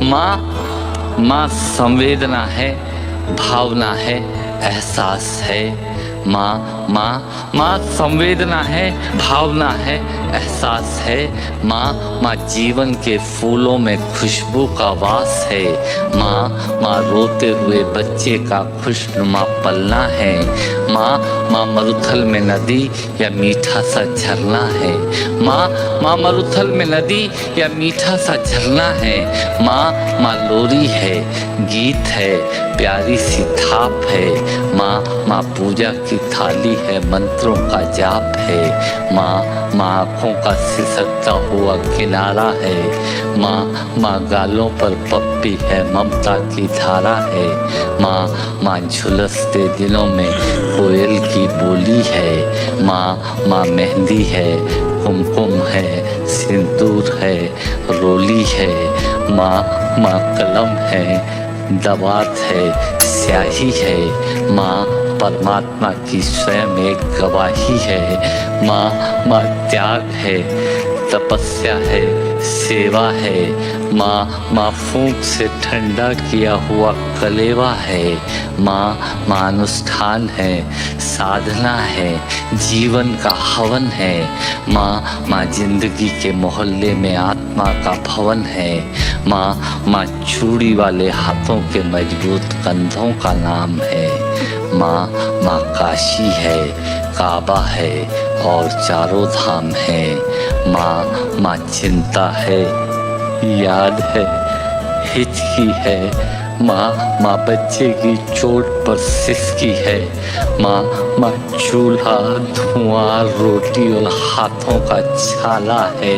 माँ संवेदना है, भावना है, एहसास है। माँ संवेदना है, भावना है, एहसास है। माँ जीवन के फूलों में खुशबू का वास है। माँ रोते हुए बच्चे का खुशनुमा पलना है। माँ मरुथल में नदी या मीठा सा झरना है। माँ मरुथल में नदी या मीठा सा झरना है। माँ लोरी है, गीत है, प्यारी सी थाप है। माँ पूजा की थाली है, मंत्रों का जाप है। माँ आँखों का सिसकता हुआ किनारा है। माँ गालों पर पप्पी है, ममता की धारा है। माँ झुलसते दिनों में कोयल की बोली है। माँ मेहंदी है, कुमकुम है, सिंदूर है, रोली है। माँ कलम है, दवात है, स्याही है। माँ परमात्मा की स्वयं एक गवाही है। माँ त्याग है, तपस्या है, सेवा है। माँ फूंक से ठंडा किया हुआ कलेवा है। माँ अनुष्ठान है, साधना है, जीवन का हवन है। माँ जिंदगी के मोहल्ले में आत्मा का भवन है। माँ चूड़ी वाले हाथों के मजबूत कंधों का नाम है। माँ काशी है, काबा है और चारों धाम है। माँ चिंता है, याद है, हिचकी है। माँ बच्चे की चोट पर सिसकी है। माँ चूल्हा, धुआं, रोटी और हाथों का छाला है।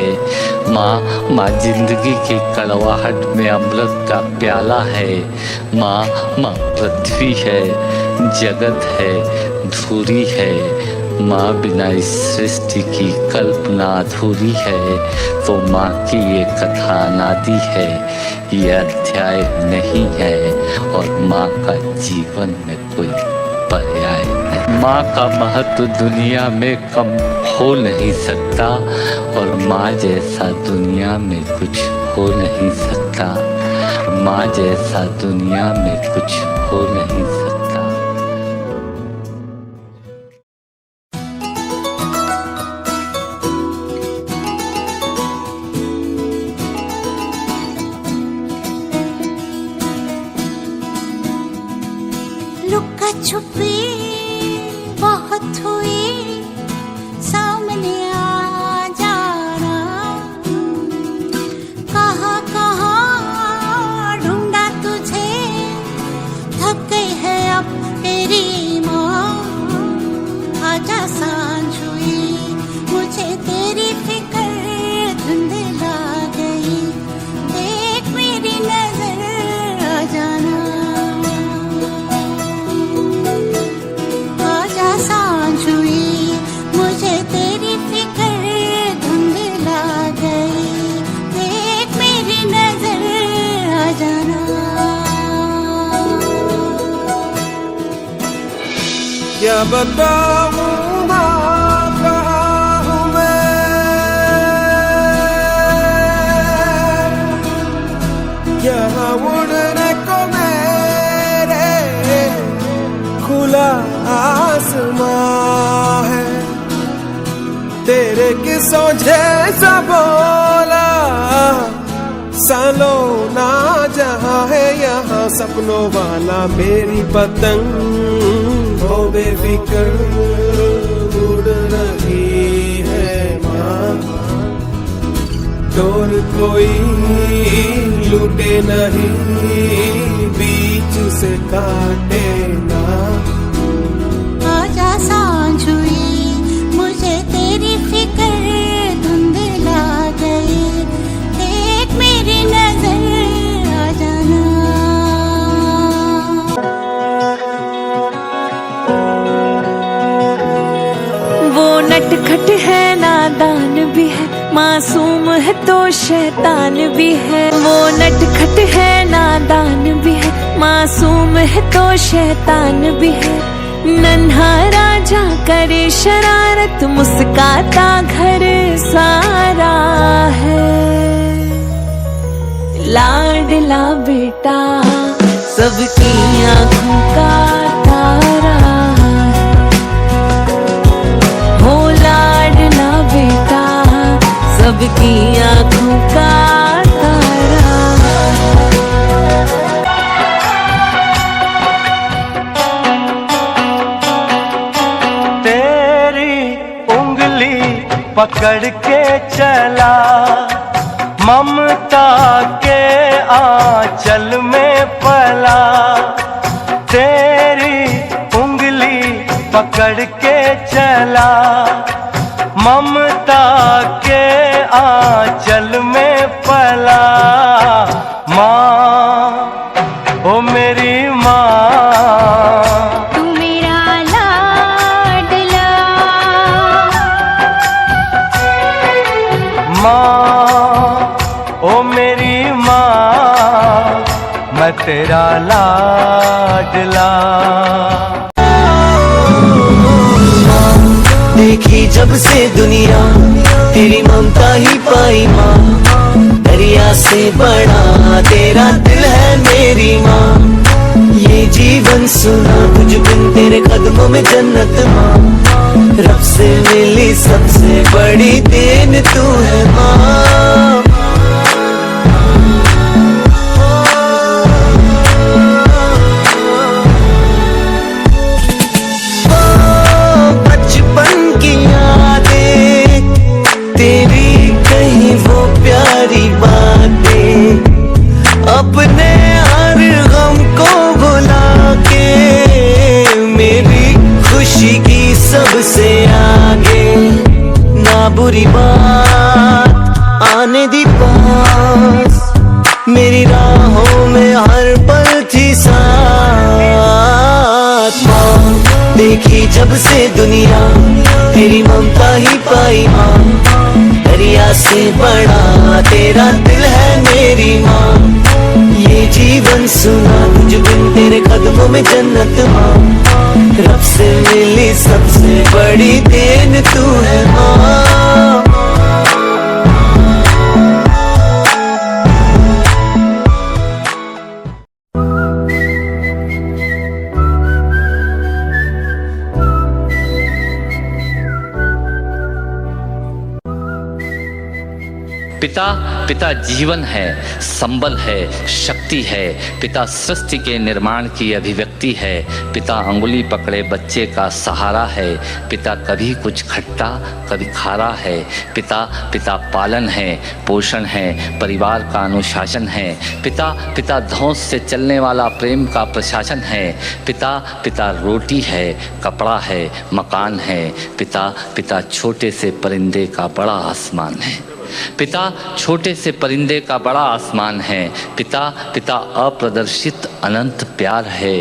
माँ जिंदगी की कड़वाहट में अमृत का प्याला है। माँ पृथ्वी है, जगत है, धूरी है। माँ बिना इस सृष्टि की कल्पना अधूरी है। तो माँ की ये कथा अनादि है, ये अध्याय नहीं है और माँ का जीवन में कोई पर्याय नहीं। माँ का महत्व दुनिया में कम हो नहीं सकता और माँ जैसा दुनिया में कुछ हो नहीं सकता। माँ जैसा दुनिया में कुछ हो नहीं सकता। लुका छुपी बहुत हुई, सामने आ जाना। कहाँ कहाँ ढूंढा तुझे, थक गई है अब तेरी माँ। आजा सांझ हुई, मुझे तेरी फिक्र धुंधला गई। देख मेरी नजर आ जाना। क्या बताऊं माँ कहाँ हूँ मैं, यहाँ उड़ने को मेरे खुला आसमां है। तेरे किस्सों जैसा बोला सालों ना जहाँ है, यहाँ सपनों वाला मेरी पतंग हो बेफिक्र उड़ रही है माँ। डोर कोई लूटे नहीं, बीच से काटे ना। आजा सांझ हुई, मुझे तेरी फिक्र धुंधला गई। देख मेरी नजर आ जाना। नटखट है, नादान भी है, मासूम है तो शैतान भी है। वो नटखट है, नादान भी है, मासूम है तो शैतान भी है। नन्हा राजा करे शरारत, मुस्काता घर सारा है। लाड लाडला बेटा सबकी आंखों का तारा हो लाडला बेटा सबकी आंखों का तारा। पकड़ के चला ममता के आंचल में पला, तेरी उंगली पकड़ के चला ममता के आंचल में पला। माँ ओ मेरी माँ मैं तेरा लाडला। देखी जब से दुनिया तेरी ममता ही पाई माँ, दरिया से बड़ा तेरा दिल है मेरी माँ। ये जीवन सुना तुझ बिन तेरे कदमों में जन्नत माँ, रब से मिली सबसे बड़ी देन तू है माँ। अपने हर गम को भुला के मेरी खुशी की सबसे आगे, ना बुरी बात आने दी पास, मेरी राहों में हर पल थी साथ माँ। देखी जब से दुनिया तेरी ममता ही पाई माँ, दरिया से बड़ा तेरा दिल है मेरी माँ। ये जीवन सुना तुझ बिन तेरे कदमों में जन्नत माँ, रब से मिली सबसे बड़ी देन तू है माँ। पिता पिता जीवन है, संबल है, शक्ति है। पिता सृष्टि के निर्माण की अभिव्यक्ति है। पिता अंगुली पकड़े बच्चे का सहारा है। पिता कभी कुछ खट्टा कभी खारा है। पिता पिता पालन है, पोषण है, परिवार का अनुशासन है। पिता पिता धौंस से चलने वाला प्रेम का प्रशासन है। पिता पिता रोटी है, कपड़ा है, मकान है। पिता पिता छोटे से परिंदे का बड़ा आसमान है। पिता छोटे से परिंदे का बड़ा आसमान है। पिता पिता अप्रदर्शित अनंत प्यार है।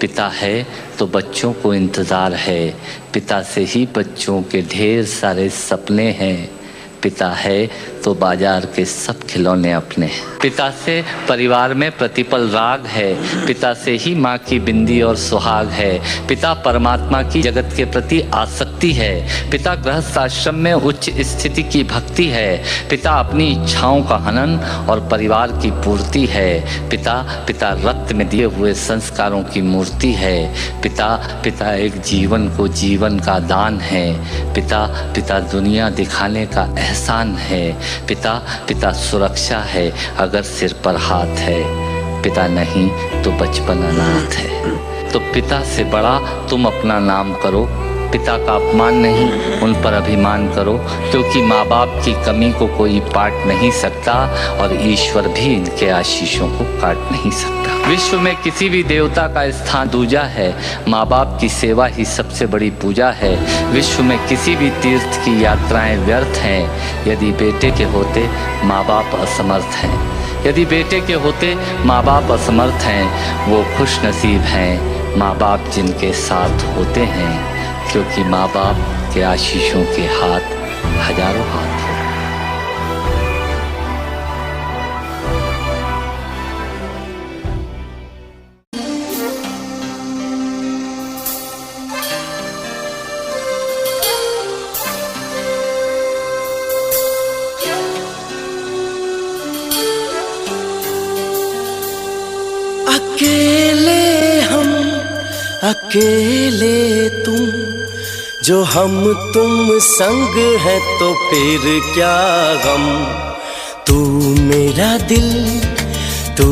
पिता है तो बच्चों को इंतज़ार है। पिता से ही बच्चों के ढेर सारे सपने हैं। पिता है तो बाजार के सब खिलौने अपने हैं। पिता से परिवार में प्रतिपल राग है। पिता से ही माँ की बिंदी और सुहाग है। पिता परमात्मा की जगत के प्रति आसक्ति है। पिता गृहस्थ आश्रम में उच्च स्थिति की भक्ति है। पिता अपनी इच्छाओं का हनन और परिवार की पूर्ति है। पिता पिता रक्त में दिए हुए संस्कारों की मूर्ति है। पिता पिता एक जीवन को जीवन का दान है। पिता पिता दुनिया दिखाने का एहसान है। पिता पिता सुरक्षा है अगर सिर पर हाथ है। पिता नहीं तो बचपन अनाथ है। तो पिता से बड़ा तुम अपना नाम करो। पिता का अपमान नहीं, उन पर अभिमान करो, क्योंकि माँ बाप की कमी को कोई पाट नहीं सकता और ईश्वर भी इनके आशीषों को काट नहीं सकता। विश्व में किसी भी देवता का स्थान दूजा है, माँ बाप की सेवा ही सबसे बड़ी पूजा है। विश्व में किसी भी तीर्थ की यात्राएं व्यर्थ हैं यदि बेटे के होते माँ बाप असमर्थ हैं। यदि बेटे के होते माँ बाप असमर्थ हैं, वो खुश नसीब हैं माँ बाप जिनके साथ होते हैं, क्योंकि माँ बाप के आशीषों के हाथ हजारों हाथ हैं। अकेले हम अकेले तुम, जो हम तुम संग है तो फिर क्या गम। तू मेरा दिल, तू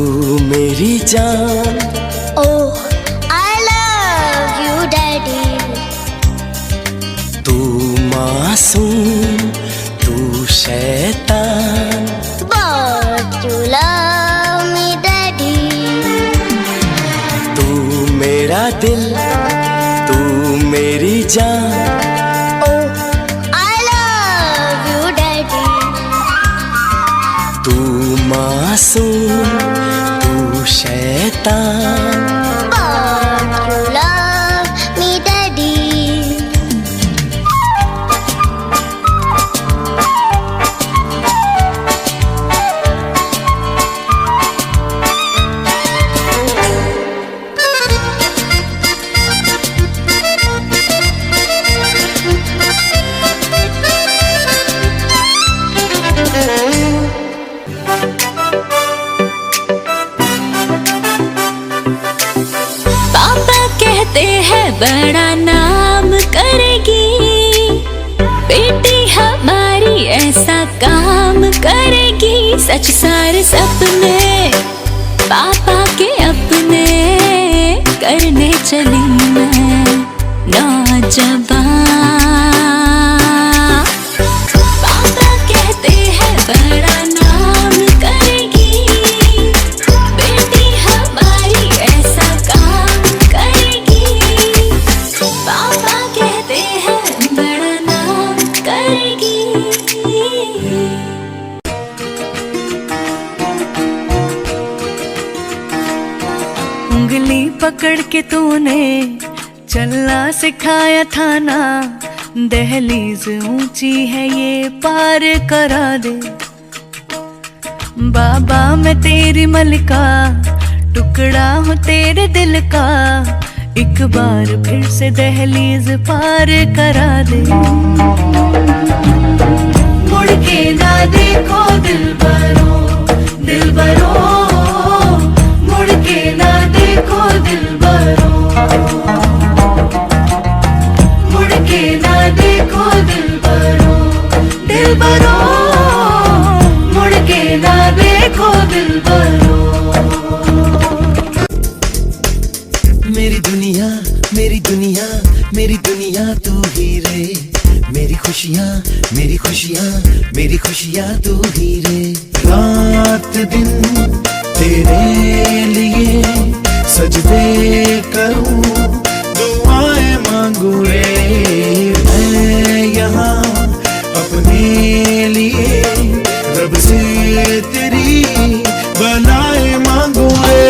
मेरी जान। Oh, I love you, Daddy. तू मासूम, तू शैतान। But you love me, Daddy. तू मेरा दिल, तू मेरी जान। Oh, I love you, Daddy. तू मासूम, तू शैतान। But you love me, Daddy. पापा कहते हैं बड़ा नाम करेगी, बेटी हमारी ऐसा काम करेगी। सच सारे सपने पापा के अपने करने चली मैं नौजवान। पापा कहते हैं बड़ा नाम करेगी, बेटी हमारी ऐसा काम करेगी। पापा कहते हैं बड़ा नाम करेगी। उंगली पकड़ के तूने चलना सिखाया था ना, दहलीज ऊंची है ये पार करा दे। बाबा मैं तेरी मलिका, टुकड़ा हूँ तेरे दिल का, एक बार फिर से दहलीज पार करा दे। मुड़ के ना देखो दिलबरो, दिलबरो, मुड़ के ना देखो दिलबरो, मुड़ के ना देखो दिलबरो, दिलबरो, मुड़ के ना देखो दिलबरो। मेरी दुनिया, मेरी दुनिया, मेरी दुनिया तू ही रे। मेरी खुशियाँ, मेरी खुशियाँ, मेरी खुशियाँ तू ही रे। रात दिन तेरे लिए सजदे करूं, दुआएं मांगू रे। मैं यहाँ अपने लिए रब से तेरी बनाए मांगू रे।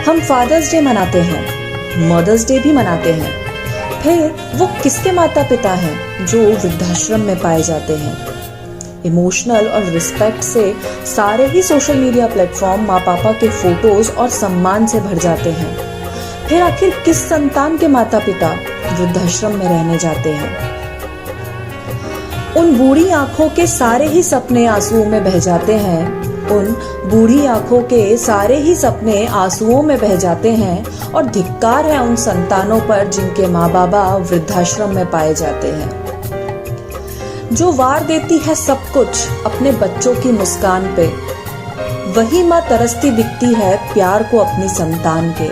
हम फादर्स डे मनाते हैं, मदर्स डे भी मनाते हैं। फिर वो किसके माता पिता हैं जो वृद्धाश्रम में पाए जाते हैं? इमोशनल और रिस्पेक्ट से सारे ही सोशल मीडिया प्लेटफॉर्म माँ पापा के फोटोज और सम्मान से भर जाते हैं। फिर आखिर किस संतान के माता पिता वृद्धाश्रम में रहने जाते हैं? उन बूढ़ी आंखों के सारे ही सपने आंसुओं में बह जाते हैं। उन बूढ़ी आंखों के सारे ही सपने आंसुओं में बह जाते हैं और धिक्कार है उन संतानों पर जिनके माँ बाबा वृद्धाश्रम में पाए जाते हैं। जो वार देती है सब कुछ अपने बच्चों की मुस्कान पे, वही माँ तरसती दिखती है प्यार को अपनी संतान के।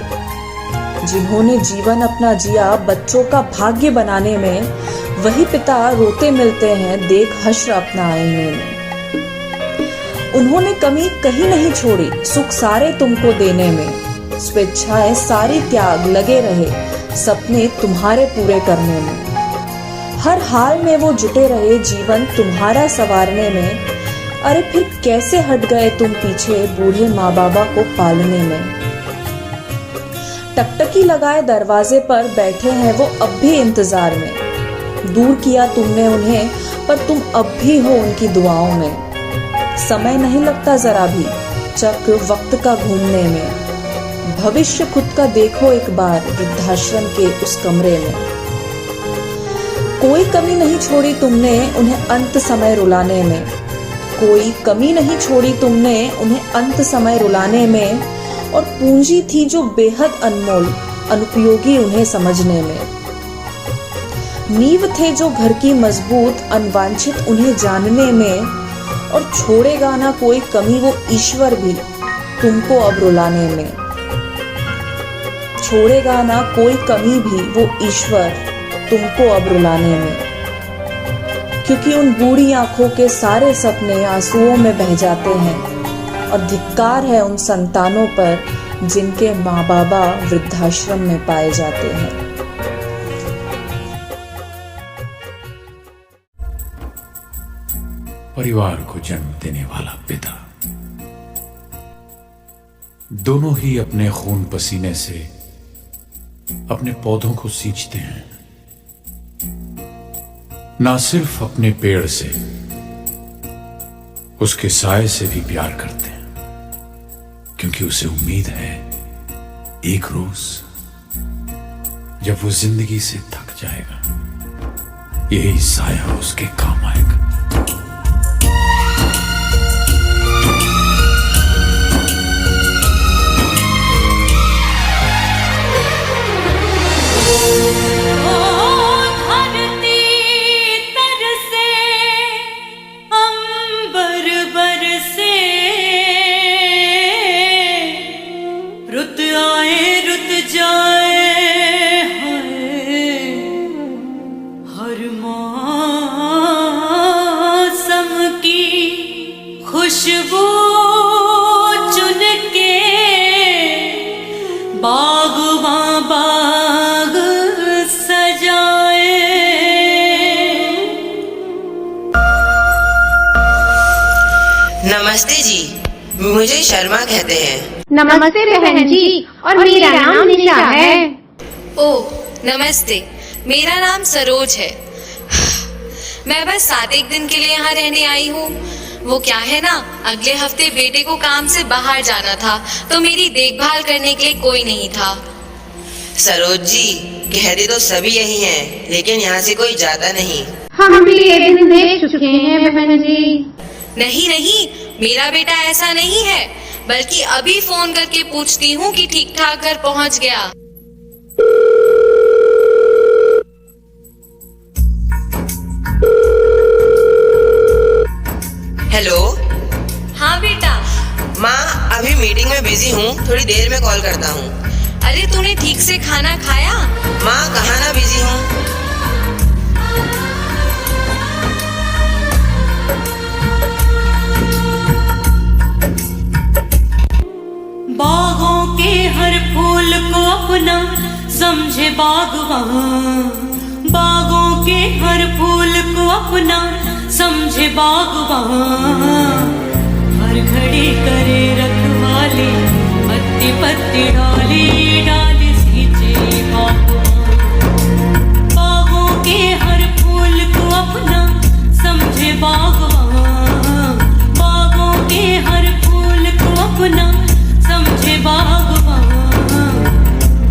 जिन्होंने जीवन अपना जिया बच्चों का भाग्य बनाने में, वही पिता रोते मिलते हैं देख हश्र अपना आईने में। उन्होंने कमी कहीं नहीं छोड़ी सुख सारे तुमको देने में, स्वेच्छाएं सारी त्याग लगे रहे सपने तुम्हारे पूरे करने में। हर हाल में वो जुटे रहे जीवन तुम्हारा संवारने में। अरे फिर कैसे हट गए तुम पीछे बूढ़े माँ बाबा को पालने में। टकटकी लगाए दरवाजे पर बैठे हैं वो अब भी इंतजार में। दूर किया तुमने उन्हें पर तुम अब भी हो उनकी दुआओं में। समय नहीं लगता जरा भी चक्र वक्त का घूमने में। भविष्य खुद का देखो एक बार वृद्धाश्रम के उस कमरे में। कोई कमी नहीं छोड़ी तुमने उन्हें अंत समय रुलाने में। कोई कमी नहीं छोड़ी तुमने उन्हें अंत समय रुलाने में। और पूंजी थी जो बेहद अनमोल अनुपयोगी उन्हें समझने में। नींव थे जो घर की मजबूत अनवांछित उन्हें जानने में। और छोड़ेगा ना कोई कमी वो ईश्वर भी तुमको अब रुलाने में। छोड़ेगा ना कोई कमी भी वो ईश्वर तुमको अब रुलाने में। क्योंकि उन बूढ़ी आंखों के सारे सपने आंसुओं में बह जाते हैं। और धिक्कार है उन संतानों पर जिनके माँ बाबा वृद्धाश्रम में पाए जाते हैं। परिवार को जन्म देने वाला पिता दोनों ही अपने खून पसीने से अपने पौधों को सींचते हैं। ना सिर्फ अपने पेड़ से उसके साए से भी प्यार करते हैं। क्योंकि उसे उम्मीद है एक रोज जब वो जिंदगी से थक जाएगा यही साया उसके काम आएगा। खुशबू चुन के बागवां बाग सजाए। नमस्ते जी, मुझे शर्मा कहते हैं। नमस्ते बहन जी, और मेरा नाम निशा है। ओह नमस्ते, मेरा नाम सरोज है। मैं बस 7 दिन के लिए यहाँ रहने आई हूँ। वो क्या है ना, अगले हफ्ते बेटे को काम से बाहर जाना था तो मेरी देखभाल करने के लिए कोई नहीं था। सरोज जी, कहते तो सभी यही हैं, लेकिन यहाँ से कोई जाता नहीं। हम भी ये दिन देख चुके हैं बहन जी। नहीं नहीं, मेरा बेटा ऐसा नहीं है, बल्कि अभी फोन करके पूछती हूँ कि ठीक ठाक घर पहुँच गया। हेलो। हाँ बेटा। माँ, अभी मीटिंग में बिजी हूँ, थोड़ी देर में कॉल करता हूँ। अरे तूने ठीक से खाना खाया? माँ कहाँ ना, बिजी हूँ। बागों के हर फूल को अपना समझे बागवान। बागों के हर फूल को अपना समझे बागवान। हर घड़ी करे रखवाली, पत्ती पत्ती डाली डाली सींचे बागवान। बागों के हर फूल को अपना समझे बागवान। बागों के हर फूल को अपना समझे बागवान।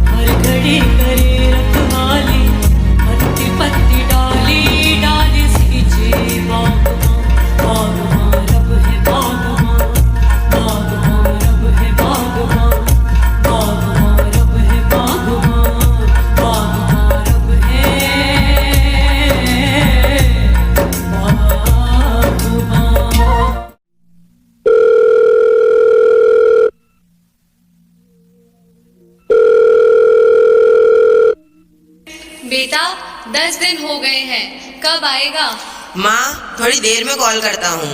हर घड़ी करे रखवाली, पत्ती पत्ती डाली डाली सींचे बागवान। बागवान रब है बागवान, बागवान रब है बागवान, बागवान रब है बागवान, बागवान रब है बागवान। बेटा 10 दिन हो गए हैं, कब आएगा? माँ थोड़ी देर में कॉल करता हूँ।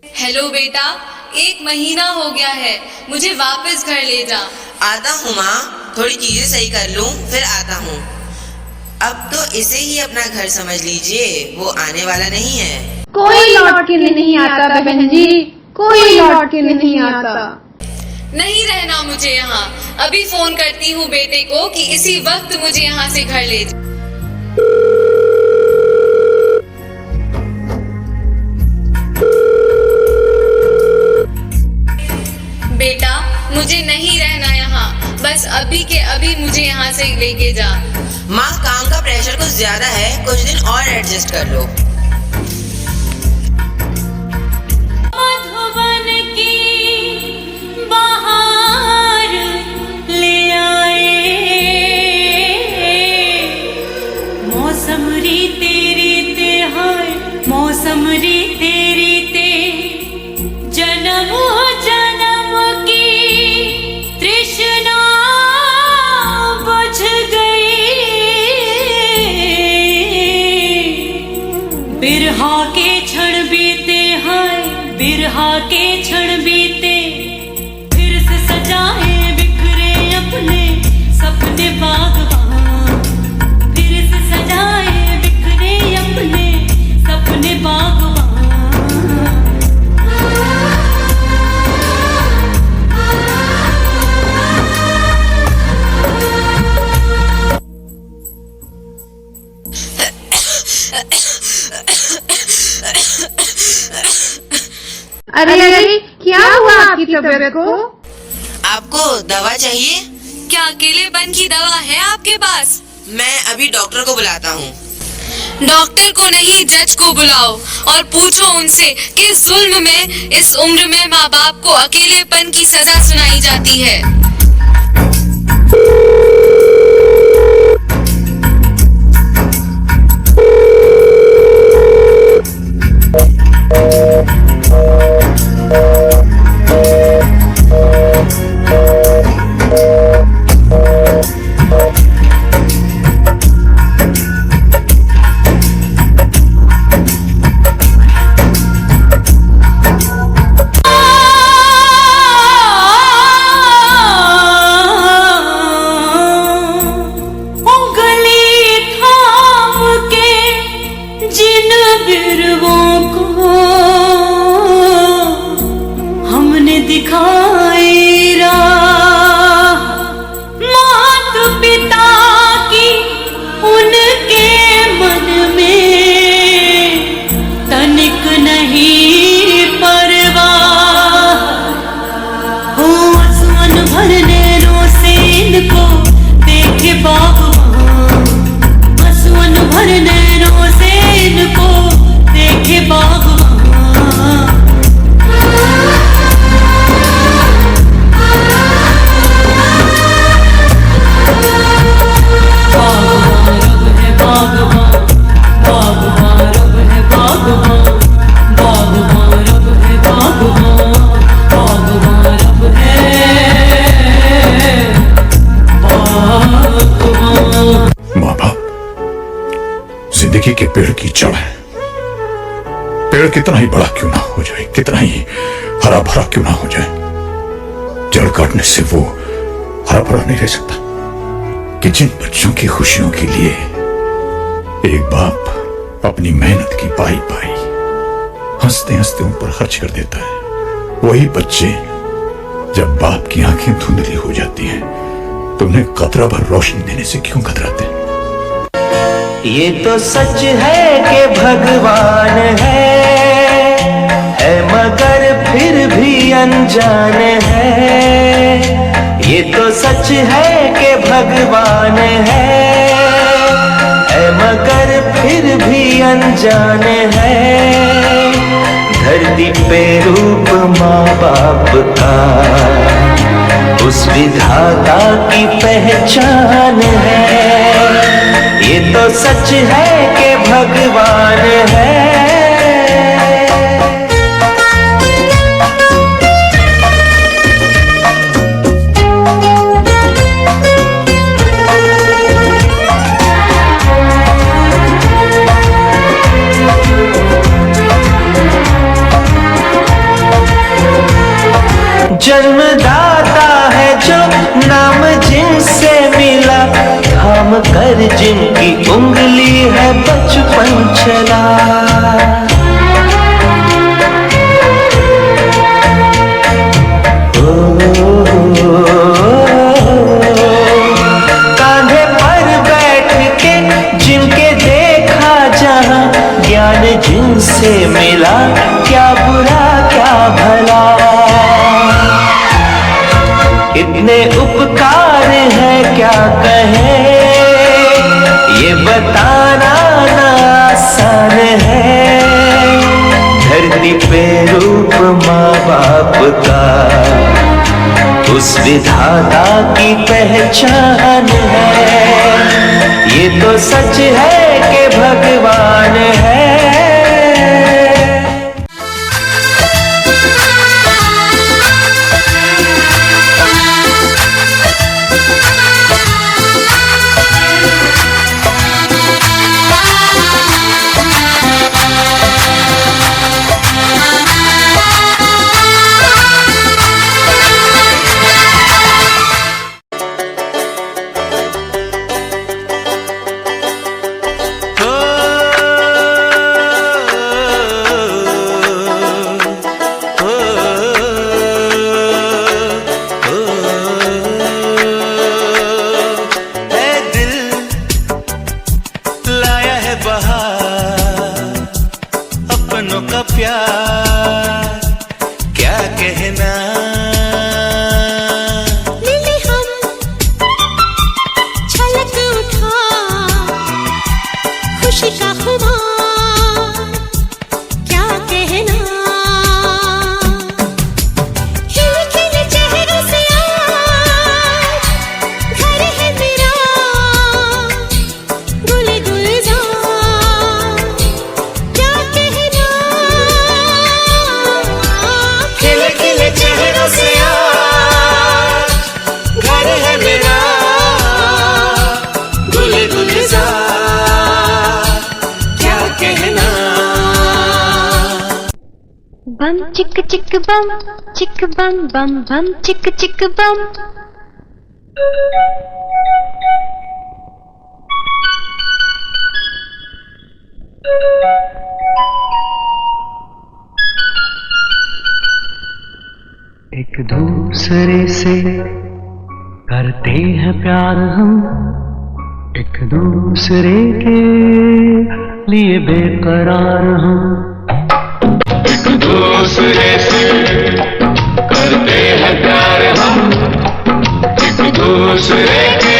हेलो बेटा, 1 महीना हो गया है, मुझे वापस घर ले जा। आता हूँ माँ, थोड़ी चीजें सही कर लूँ फिर आता हूँ। अब तो इसे ही अपना घर समझ लीजिए, वो आने वाला नहीं है। कोई लौट के नहीं आता बहन जी, कोई लौट के नहीं आता। नहीं रहना मुझे यहाँ। अभी फोन करती हूँ बेटे को कि इसी वक्त मुझे यहाँ से घर ले जा। बेटा, मुझे नहीं रहना यहाँ, बस अभी के अभी मुझे यहाँ से लेके जा। माँ, काम का प्रेशर कुछ ज्यादा है, कुछ दिन और एडजस्ट कर लो। मधुबन की बहार ले आए, मौसम रीते रीते हाय, मौसम रीते रीते जन्म जन्म की तृष्णा बुझ गई। बिरहा के क्षण बीते हाय, बिरहा के क्षण बीते, फिर से सजाए बिखरे अपने सपने बागवान, फिर से सजाए बिखरे अपने सपने बागवान। अरे अरे, क्या हुआ आपकी तबीयत को? आपको दवा चाहिए? क्या अकेलेपन की दवा है आपके पास? मैं अभी डॉक्टर को बुलाता हूँ। डॉक्टर को नहीं, जज को बुलाओ और पूछो उनसे कि जुल्म में इस उम्र में माँ बाप को अकेलेपन की सजा सुनाई जाती है। जिंदगी के पेड़ की जड़ है। पेड़ कितना ही बड़ा क्यों ना हो जाए, कितना ही हरा भरा क्यों ना हो जाए, जड़ काटने से वो हरा भरा नहीं रह सकता। कि जिन बच्चों की खुशियों के लिए एक बाप अपनी मेहनत की पाई पाई हंसते हंसते उन पर खर्च कर देता है, वही बच्चे जब बाप की आंखें धुंधली हो जाती हैं तो उन्हें कतरा भर रोशनी देने से क्यों कतराते हैं? ये तो सच है कि भगवान है मगर फिर भी अनजान है। ये तो सच है कि भगवान है मगर फिर भी अनजान है। धरती पे रूप माँ बाप का उस विधाता की पहचान है। ये तो सच है कि भगवान है। जन्मदाता है जो नाम जिनसे मिला, थाम कर जिनकी उंगली है बचपन चला। कांधे पर बैठ के जिनके देखा जहां, ज्ञान जिनसे मिला, क्या बुरा क्या भला। इतने उपकार है क्या कहें, ये बताना ना आसान है। धरती पे रूप माँ बाप का उस विधाता की पहचान है। ये तो सच है कि भगवान है। बम चिक चिक बम चिक बम बम बम चिक चिक बम। एक दूसरे से करते हैं प्यार हम, एक दूसरे के लिए बेकरार हम। एक दूसरे से करते हैं प्यार हम, एक दूसरे के